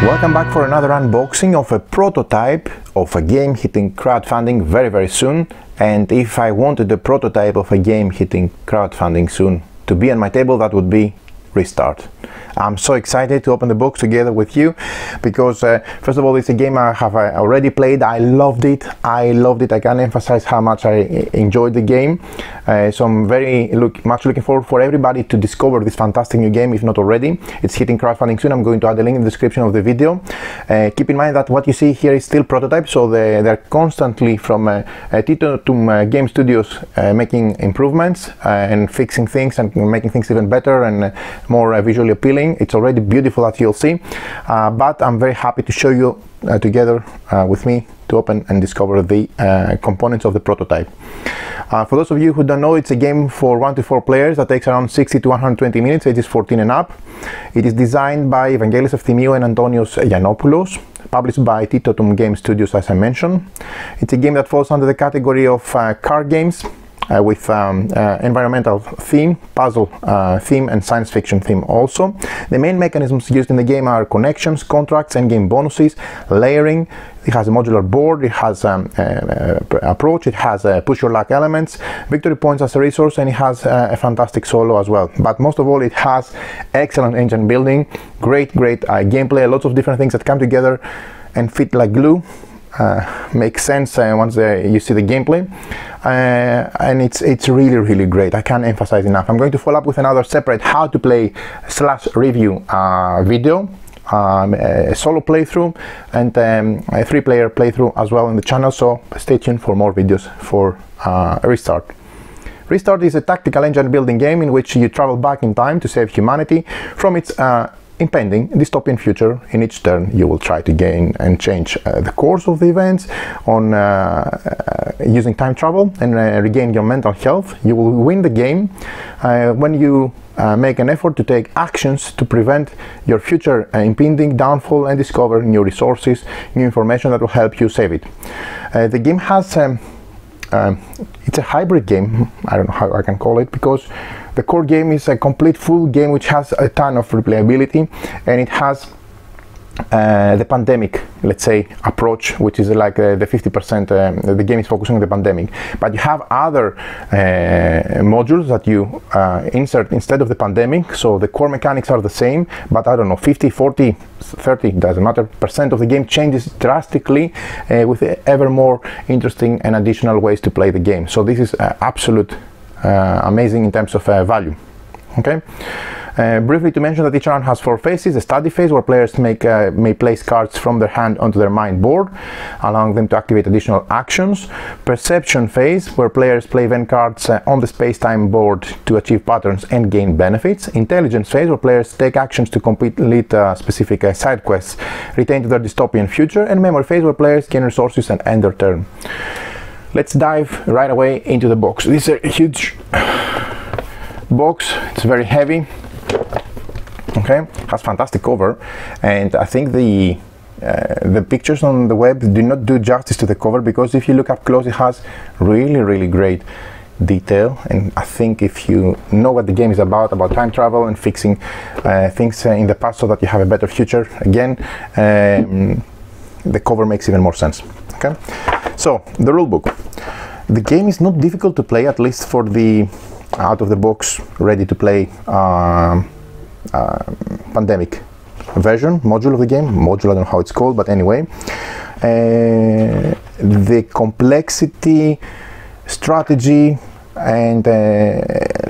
Welcome back for another unboxing of a prototype of a game hitting crowdfunding very soon. And if I wanted a prototype of a game hitting crowdfunding soon to be on my table, that would be Restart. I'm so excited to open the box together with you because first of all, it's a game I have already played. I loved it. I can't emphasize how much I enjoyed the game. So I'm very much looking forward for everybody to discover this fantastic new game, if not already. It's hitting crowdfunding soon. I'm going to add a link in the description of the video. Keep in mind that what you see here is still prototype, so they're constantly from Tito Game Studios making improvements and fixing things and making things even better and more visually appealing. It's already beautiful, as you'll see, but I'm very happy to show you together with me to open and discover the components of the prototype. For those of you who don't know, it's a game for 1 to 4 players that takes around 60 to 120 minutes, ages 14 and up. It is designed by Evangelis Efthimiou and Antonios Giannopoulos, published by Tito Game Studios, as I mentioned. It's a game that falls under the category of card games with environmental theme, puzzle theme and science fiction theme also. The main mechanisms used in the game are connections, contracts, endgame bonuses, layering. It has a modular board, it has approach, it has push your luck elements, victory points as a resource, and it has a fantastic solo as well. But most of all, it has excellent engine building, great gameplay, lots of different things that come together and fit like glue. Makes sense once you see the gameplay, and it's really great. I can't emphasize enough. I'm going to follow up with another separate how to play / review video, a solo playthrough and a 3-player playthrough as well in the channel, so stay tuned for more videos for Restart. Restart is a tactical engine building game in which you travel back in time to save humanity from its impending dystopian future. In each turn you will try to gain and change the course of the events on using time travel and regain your mental health. You will win the game when you make an effort to take actions to prevent your future impending downfall and discover new resources, new information that will help you save it. The game has it's a hybrid game, I don't know how I can call it, because the core game is a complete full game which has a ton of replayability, and it has the pandemic, let's say, approach, which is like the 50%. The game is focusing on the pandemic, but you have other modules that you insert instead of the pandemic, so the core mechanics are the same, but I don't know, 50, 40, 30, doesn't matter, percent of the game changes drastically with ever more interesting and additional ways to play the game. So this is absolute amazing in terms of value. Okay. Briefly to mention that each round has 4 phases: the study phase, where players may place cards from their hand onto their mind board, allowing them to activate additional actions; perception phase, where players play event cards on the space-time board to achieve patterns and gain benefits; intelligence phase, where players take actions to complete specific side quests relating to their dystopian future; and memory phase, where players gain resources and end their turn. Let's dive right away into the box. This is a huge box, it's very heavy. Okay, has fantastic cover, and I think the pictures on the web do not do justice to the cover, because if you look up close, it has really great detail. And I think if you know what the game is about time travel and fixing things in the past so that you have a better future, again, the cover makes even more sense. Okay, so the rulebook. The game is not difficult to play, at least for the out of the box ready to play pandemic version module of the game. Module, I don't know how it's called, but anyway, the complexity, strategy, and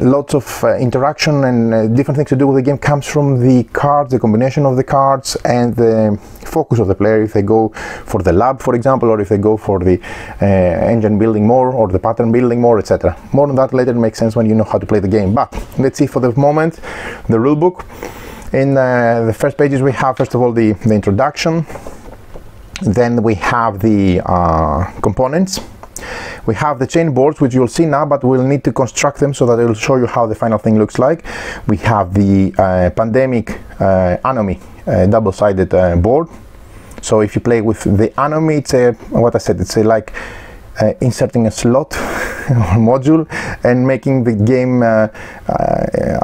lots of interaction and different things to do with the game comes from the cards, the combination of the cards, and the focus of the player, if they go for the lab, for example, or if they go for the engine building more or the pattern building more, etc. More on that later. It makes sense when you know how to play the game. But let's see for the moment the rulebook. In the first pages we have, first of all, the introduction, then we have the components. We have the chain boards, which you'll see now, but we'll need to construct them so that it will show you how the final thing looks like. We have the pandemic anomie double-sided board. So if you play with the anomie, it's what I said, it's like inserting a slot or module and making the game I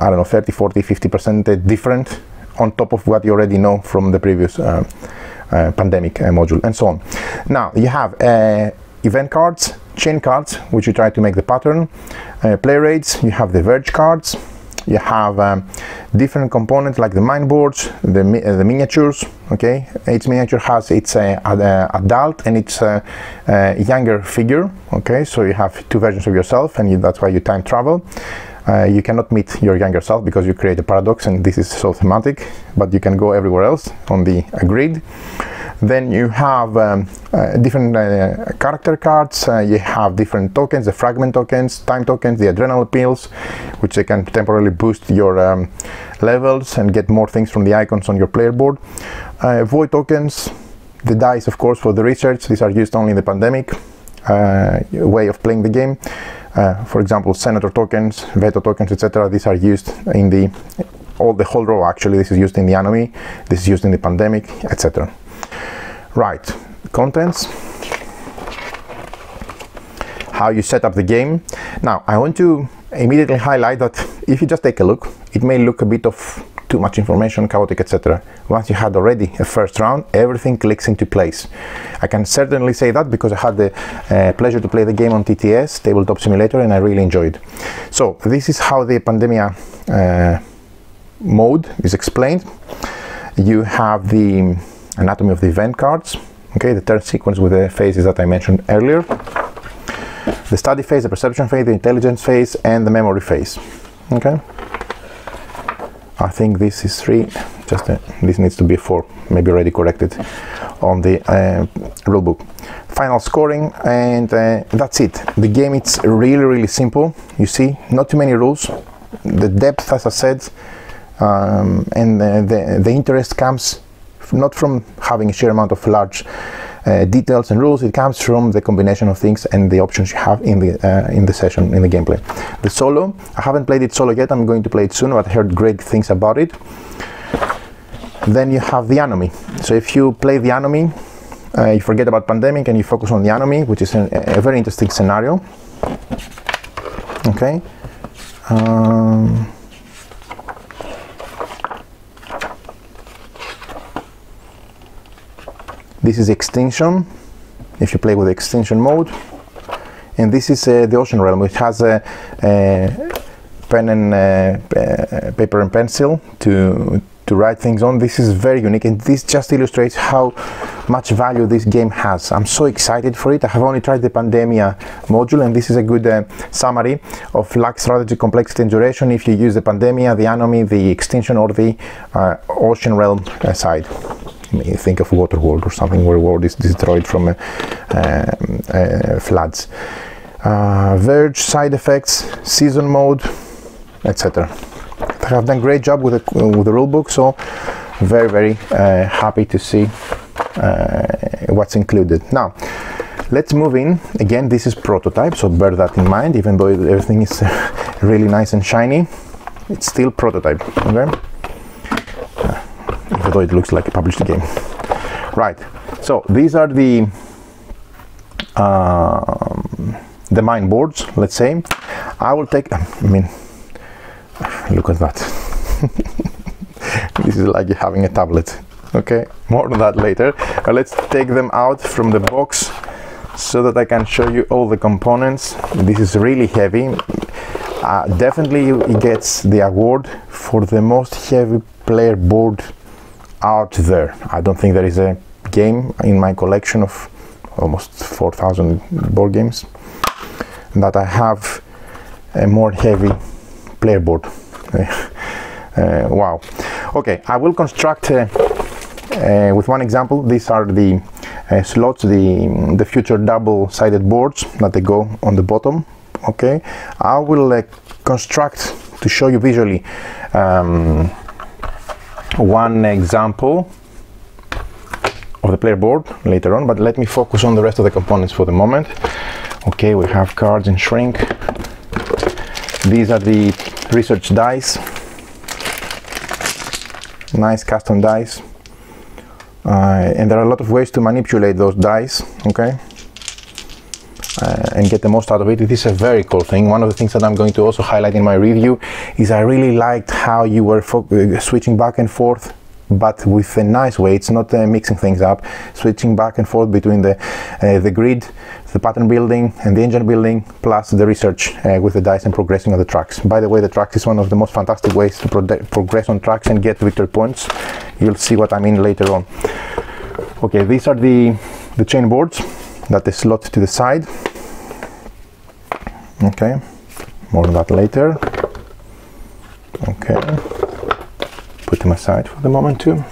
don't know, 30, 40, 50% different on top of what you already know from the previous pandemic module, and so on. Now you have event cards, chain cards, which you try to make the pattern, play rates, you have the verge cards, you have different components like the mine boards, the miniatures. Okay, each miniature has its adult and its younger figure. Okay, so you have two versions of yourself, and that's why you time travel. You cannot meet your younger self because you create a paradox, and this is so thematic, but you can go everywhere else on the grid. Then you have different character cards, you have different tokens, the fragment tokens, time tokens, the adrenaline pills, which they can temporarily boost your levels and get more things from the icons on your player board. Void tokens, the dice of course for the research, these are used only in the pandemic way of playing the game. For example, senator tokens, veto tokens, etc. These are used in the whole row actually. This is used in the enemy, this is used in the pandemic, etc. Right, contents, how you set up the game. Now I want to immediately highlight that if you just take a look, it may look a bit of too much information, chaotic, etc. Once you had already a first round, everything clicks into place. I can certainly say that because I had the pleasure to play the game on TTS, Tabletop Simulator, and I really enjoyed. So this is how the Pandemia mode is explained. You have the anatomy of the event cards, okay, the turn sequence with the phases that I mentioned earlier, the study phase, the perception phase, the intelligence phase, and the memory phase. Okay, I think this is 3, just this needs to be 4, maybe already corrected on the rulebook. Final scoring, and that's it. The game, it's really simple. You see, not too many rules. The depth, as I said, and the interest comes not from having a sheer amount of large details and rules. It comes from the combination of things and the options you have in the session, in the gameplay. The solo, I haven't played it solo yet. I'm going to play it soon, but I heard great things about it. Then you have the enemy. So if you play the enemy, you forget about pandemic and you focus on the enemy, which is a very interesting scenario. Okay. This is extinction, if you play with the extinction mode, and this is the ocean realm, which has a pen and paper and pencil to write things on. This is very unique, and this just illustrates how much value this game has. I'm so excited for it. I have only tried the Pandemia module, and this is a good summary of luck, strategy, complexity, and duration if you use the Pandemia, the enemy, the extinction, or the ocean realm side. You think of Waterworld or something where the world is destroyed from floods. Verge, side effects, season mode, etc. They have done a great job with the rulebook, so very happy to see what's included. Now let's move in. Again, this is prototype, so bear that in mind. Even though everything is really nice and shiny, it's still prototype. Okay, even though it looks like a published game. Right, so these are the mine boards, let's say. I will take, I mean, look at that. This is like having a tablet. Okay, more on that later. Let's take them out from the box so that I can show you all the components. This is really heavy. Definitely it gets the award for the most heavy player board out there. I don't think there is a game in my collection of almost 4,000 board games that I have a more heavy player board. Wow. Okay, I will construct with one example. These are the slots, the future double-sided boards that they go on the bottom. Okay, I will construct to show you visually one example of the player board later on, but let me focus on the rest of the components for the moment. Okay, we have cards in shrink. These are the research dice, nice custom dice, and there are a lot of ways to manipulate those dice. Okay, and get the most out of it. This is a very cool thing. One of the things that I'm going to also highlight in my review is I really liked how you were switching back and forth, but with a nice way. It's not mixing things up, switching back and forth between the grid, the pattern building and the engine building, plus the research with the dice and progressing on the tracks. By the way, the tracks is one of the most fantastic ways to progress on tracks and get victory points. You'll see what I mean later on. Okay, these are the chain boards that they slot to the side. Okay, more on that later. Okay, put them aside for the moment too.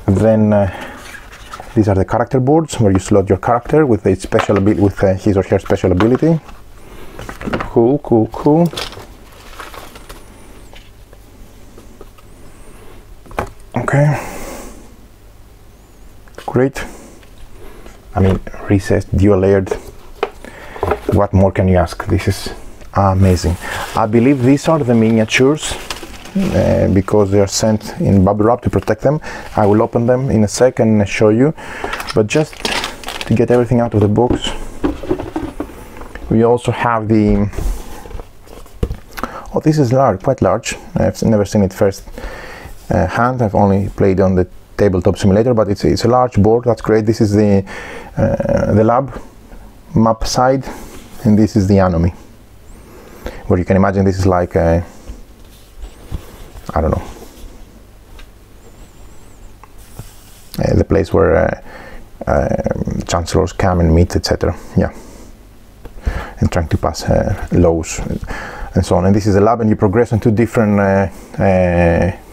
Then these are the character boards where you slot your character with its special ability, with his or her special ability. Cool, cool, cool. Okay, great. I mean, recessed, dual layered. What more can you ask? This is amazing. I believe these are the miniatures because they are sent in bubble wrap to protect them. I will open them in a sec and show you, but just to get everything out of the box, we also have the, oh, this is large, quite large. I've never seen it first hand. I've only played on the tabletop simulator, but it's a large board. That's great. This is the lab map side, and this is the anomie, where you can imagine this is like a, I don't know, the place where chancellors come and meet, etc. Yeah, and trying to pass laws and so on. And this is a lab, and you progress on two different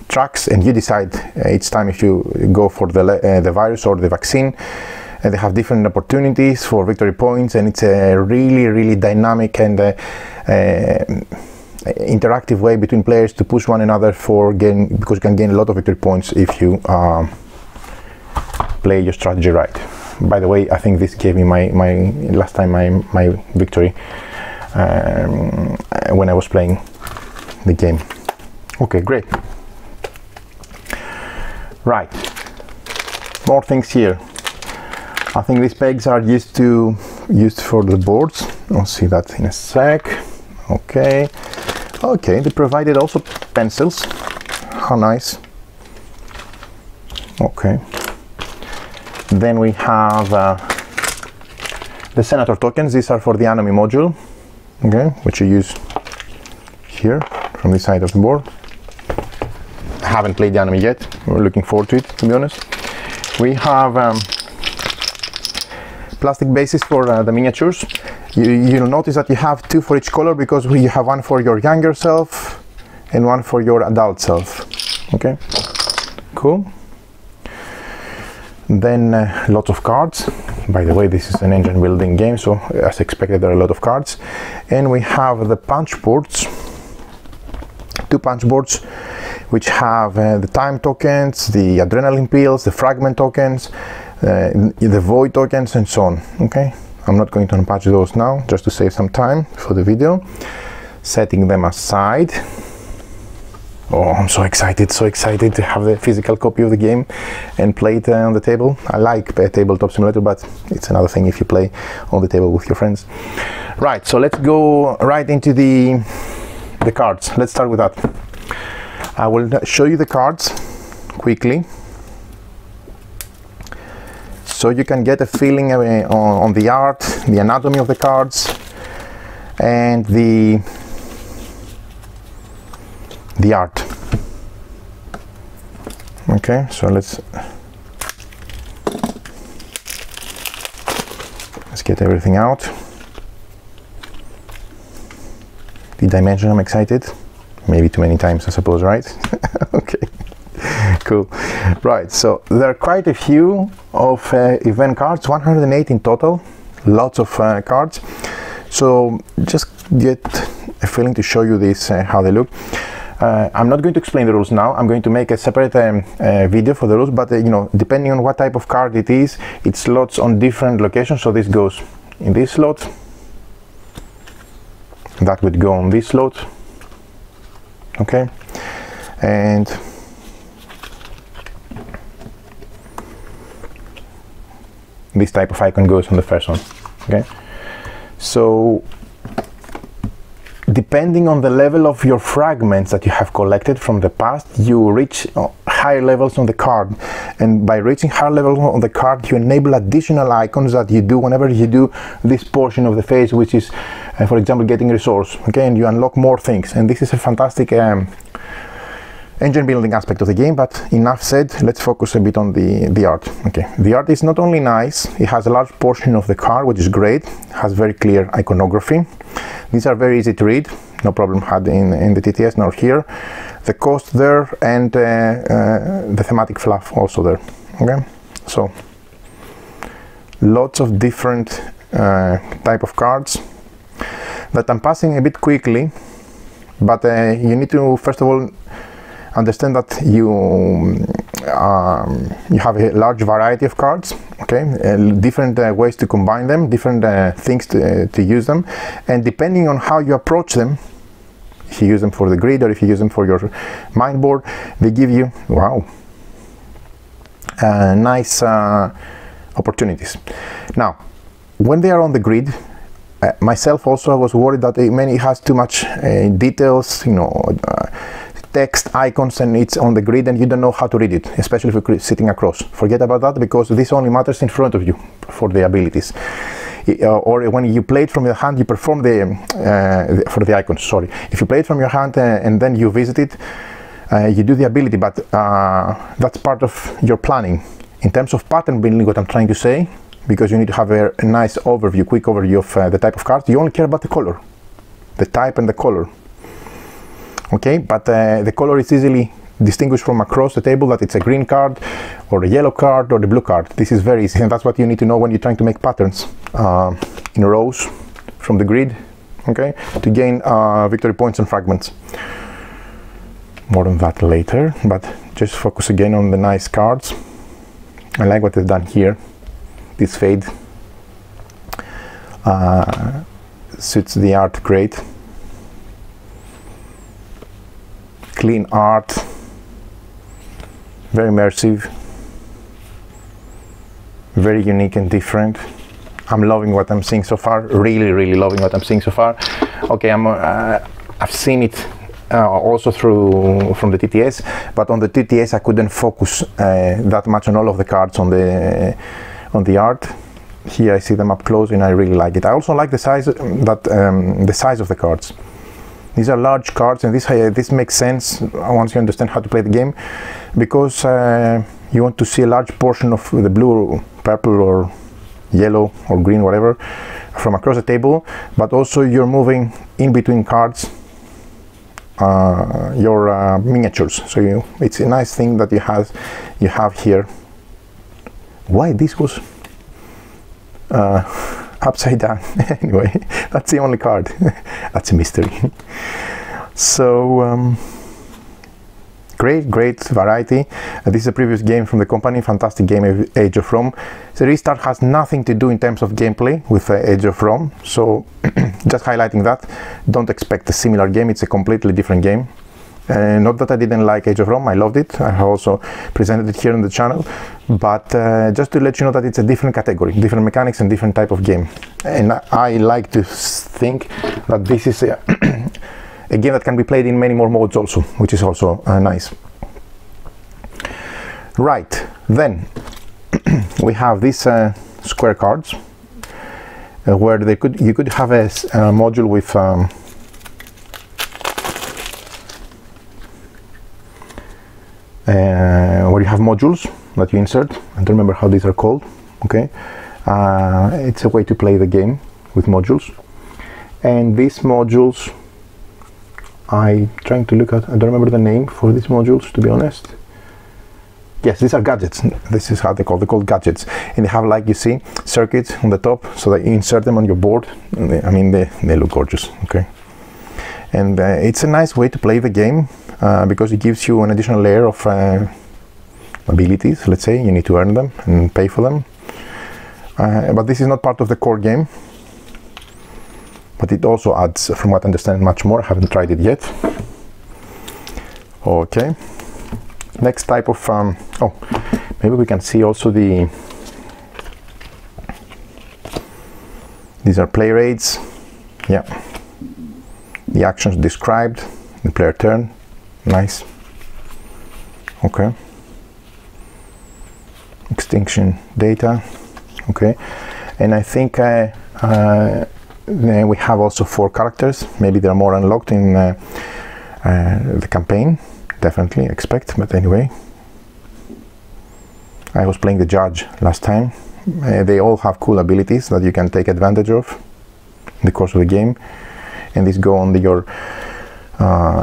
tracks, and you decide each time if you go for the virus or the vaccine. And they have different opportunities for victory points, and it's a really dynamic and interactive way between players to push one another for gain, because you can gain a lot of victory points if you play your strategy right. By the way, I think this gave me my last time my victory when I was playing the game. Okay, great. Right, more things here. I think these pegs are used for the boards. I'll see that in a sec. Okay, okay. They provided also pencils. How nice. Okay. Then we have the senator tokens. These are for the anomie module. Okay, which you use here from this side of the board. I haven't played the anomie yet. We're looking forward to it, to be honest. We have plastic bases for the miniatures. You'll notice that you have two for each color, because you have one for your younger self and one for your adult self. Okay, cool. Then lots of cards. By the way, this is an engine building game, so as expected there are a lot of cards. And we have the punch boards, two punch boards, which have the time tokens, the adrenaline pills, the fragment tokens, the void tokens, and so on. Okay, I'm not going to unpatch those now, just to save some time for the video. Setting them aside. Oh, I'm so excited to have the physical copy of the game and play it on the table. I like a tabletop simulator, but it's another thing if you play on the table with your friends. Right, so let's go right into the cards. Let's start with that. I will show you the cards quickly, so you can get a feeling on the art, the anatomy of the cards, and the art. Okay, so let's get everything out. The dimension, I'm excited. Maybe too many times, I suppose, right? Okay, cool. Right, so there are quite a few of event cards, 108 in total, lots of cards. So just get a feeling to show you this, how they look. I'm not going to explain the rules now. I'm going to make a separate video for the rules, but you know, depending on what type of card it is, it slots on different locations. So this goes in this slot, that would go on this slot. Okay, and this type of icon goes on the first one. Okay, So depending on the level of your fragments that you have collected from the past, you reach higher levels on the card, and by reaching higher levels on the card, you enable additional icons that you do whenever you do this portion of the phase, which is for example getting resource, okay, and you unlock more things. And this is a fantastic engine building aspect of the game. But enough said, let's focus a bit on the art. Okay, the art is not only nice, it has a large portion of the card, which is great. It has very clear iconography. These are very easy to read, no problem had in the TTS nor here. The cost there, and the thematic fluff also there. Okay, so lots of different type of cards that I'm passing a bit quickly, but you need to first of all understand that you have a large variety of cards, okay, different ways to combine them, different things to use them, and depending on how you approach them, if you use them for the grid or if you use them for your mind board, they give you, wow, nice opportunities. Now, when they are on the grid, myself also, I was worried that it has too much details, you know, text, icons, and it's on the grid and you don't know how to read it, especially if you're sitting across. Forget about that, because this only matters in front of you for the abilities. Or when you play it from your hand, you perform for the icons, sorry. If you play it from your hand and then you visit it, you do the ability, but that's part of your planning. In terms of pattern building, what I'm trying to say, because you need to have a nice overview, quick overview of the type of cards, you only care about the color, the type and the color. Okay, but the color is easily distinguished from across the table that it's a green card or a yellow card or the blue card. This is very easy, and that's what you need to know when you're trying to make patterns in rows from the grid, okay, to gain victory points and fragments. More on that later, but just focus again on the nice cards. I like what they've done here. This fade suits the art great. Clean art, very immersive, very unique and different. I'm loving what I'm seeing so far, really loving what I'm seeing so far. Okay, I've seen it also from the TTS, but on the TTS I couldn't focus that much on all of the cards on the art. Here I see them up close and I really like it. I also like the size the size of the cards. These are large cards, and this makes sense once you understand how to play the game, because you want to see a large portion of the blue, or purple, or yellow, or green, whatever, from across the table, but also you're moving in between cards your miniatures. So it's a nice thing that you have here. Why this was upside down? Anyway, that's the only card. That's a mystery. So great variety. This is a previous game from the company, fantastic game, Age of Rome. The restart has nothing to do in terms of gameplay with Age of Rome, so just highlighting that. Don't expect a similar game, it's a completely different game. Not that I didn't like Age of Rome, I loved it. I have also presented it here on the channel, but just to let you know that it's a different category, different mechanics and different type of game. And I like to think that this is a game that can be played in many more modes also, which is also nice. Right, then we have these square cards where you could have a module with where you have modules that you insert. I don't remember how these are called. Okay, it's a way to play the game with modules, and these modules, I'm trying to look at, I don't remember the name for these modules, to be honest. Yes, these are gadgets. This is how they're called gadgets, and they have, like you see, circuits on the top, so that you insert them on your board. And they look gorgeous. Okay, and it's a nice way to play the game, because it gives you an additional layer of abilities. Let's say you need to earn them and pay for them, but this is not part of the core game, but it also adds, from what I understand, much more. I haven't tried it yet. Okay, next type of oh, maybe we can see also the These are play rates. Yeah. The actions described, the player turn. Nice. Okay. Extinction data. Okay. And I think we have also 4 characters. Maybe there are more unlocked in the campaign. Definitely expect, but anyway. I was playing the judge last time. They all have cool abilities that you can take advantage of in the course of the game, and these go on your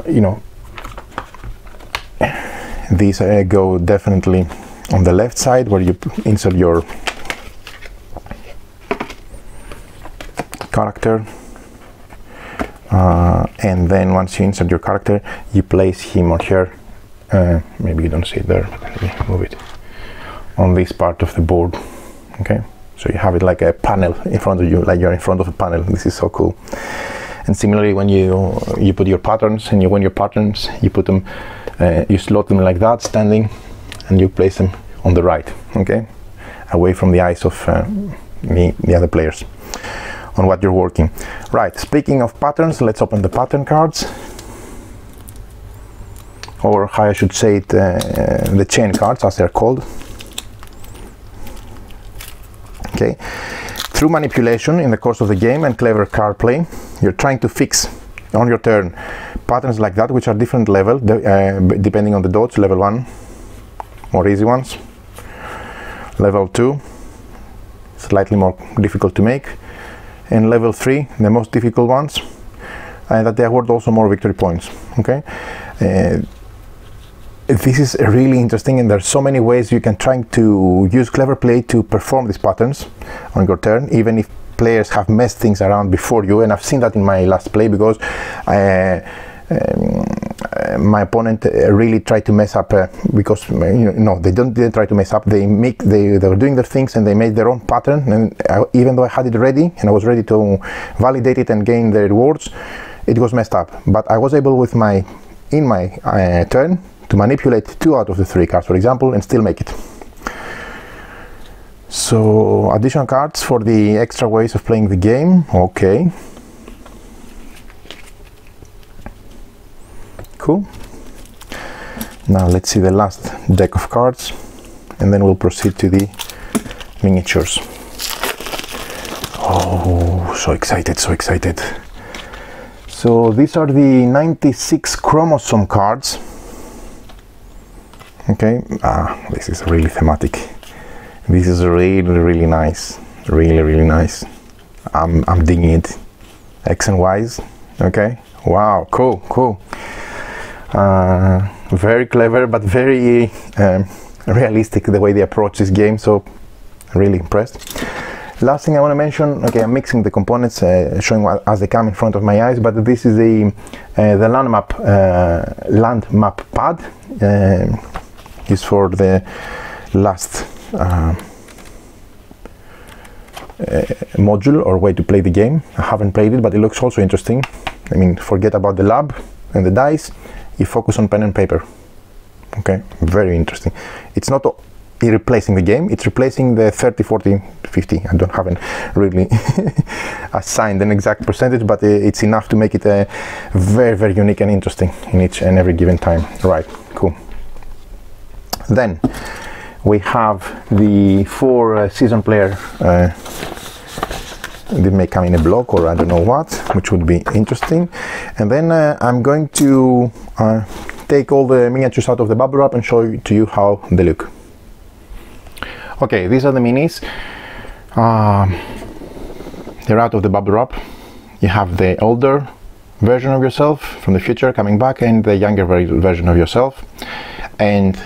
you know, these go definitely on the left side where you insert your character, and then once you insert your character you place him or her, maybe you don't see it there, but let me move it, on this part of the board. Okay, so you have it like a panel in front of you, like you're in front of a panel. This is so cool. And similarly, when you put your patterns, and you win your patterns, you put them, you slot them like that, standing, and you place them on the right. Okay, away from the eyes of the other players on what you're working. Right. Speaking of patterns, let's open the pattern cards, or how I should say it, the chain cards, as they're called. Okay, through manipulation in the course of the game and clever card play, you're trying to fix on your turn patterns like that, which are different level depending on the dots. Level 1, more easy ones. Level 2, slightly more difficult to make, and level 3, the most difficult ones, and that they award also more victory points. Okay. This is really interesting, and there's so many ways you can try to use clever play to perform these patterns on your turn, even if players have messed things around before you. And I've seen that in my last play, because my opponent really tried to mess up, because no, they didn't try to mess up. They were doing their things and they made their own pattern, and even though I had it ready and I was ready to validate it and gain the rewards, it was messed up. But I was able with in my turn to manipulate 2 out of the 3 cards, for example, and still make it. So additional cards for the extra ways of playing the game. Okay, cool. Now let's see the last deck of cards, and then we'll proceed to the miniatures. Oh, so excited, so excited. So these are the 96 chromosome cards. Okay, this is really thematic. This is really nice, really nice. I'm digging it. X and Y's. Okay, wow, cool. Very clever, but very realistic the way they approach this game. So really impressed. Last thing I want to mention. Okay, I'm mixing the components, showing as they come in front of my eyes. But this is the land map pad. Is for the last module or way to play the game. I haven't played it, but it looks also interesting. I mean, forget about the lab and the dice, you focus on pen and paper. Okay, very interesting. It's not replacing the game, it's replacing the 30, 40, 50. I haven't really assigned an exact percentage, but it's enough to make it very unique and interesting in each and every given time. Right, cool. Then we have the 4 season player. They may come in a block or I don't know what, which would be interesting. And then I'm going to take all the miniatures out of the bubble wrap and show to you how they look. Okay, these are the minis. They're out of the bubble wrap. You have the older version of yourself from the future coming back, and the younger version of yourself. And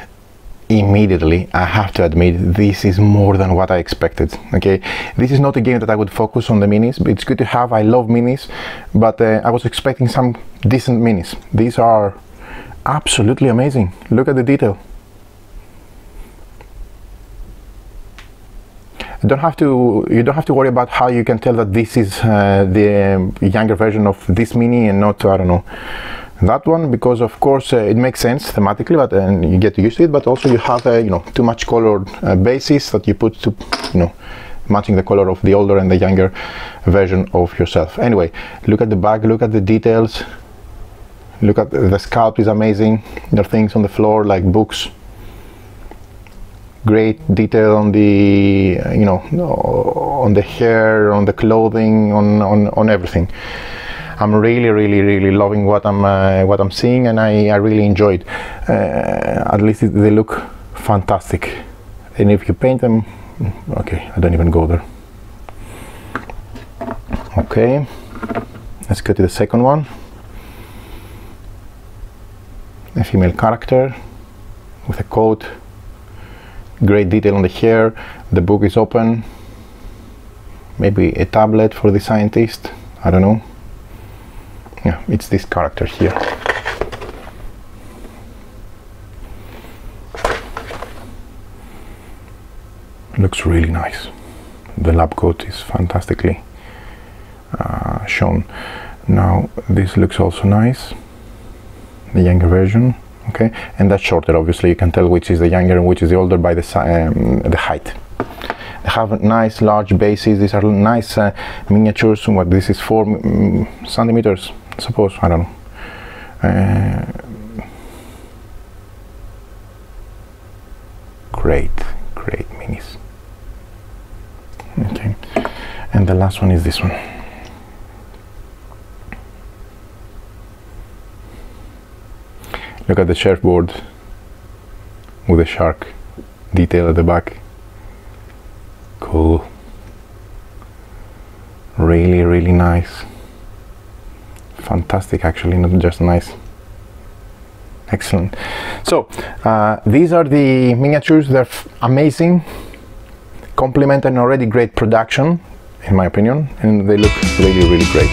immediately I have to admit, this is more than what I expected. Okay, this is not a game that I would focus on the minis, but it's good to have. I love minis, but I was expecting some decent minis. These are absolutely amazing. Look at the detail. You don't have to worry about how you can tell that this is the younger version of this mini and not, I don't know, that one, because of course it makes sense thematically, but you get used to it. But also you have too much colored bases that you put to matching the color of the older and the younger version of yourself. Anyway, look at the back, look at the details, look at the sculpt is amazing. There are things on the floor like books, great detail on the on the hair, on the clothing, on everything. I'm really loving what I'm seeing, and I really enjoyed. At least they look fantastic. And if you paint them, okay, I don't even go there. Okay, let's go to the second one. A female character with a coat, great detail on the hair. The book is open, maybe a tablet for the scientist, I don't know. Yeah, it's this character here. Looks really nice. The lab coat is fantastically shown. Now this looks also nice, the younger version. Okay, and that's shorter. Obviously you can tell which is the younger and which is the older by the height. They have nice large bases. These are nice miniatures. What this is, 4 centimeters, I suppose, I don't know. Great minis. Okay, and the last one is this one. Look at the surfboard with a shark detail at the back. Cool. Really nice. Fantastic, actually, not just nice. Excellent. So these are the miniatures. They're amazing, complement an already great production, in my opinion, and they look really great.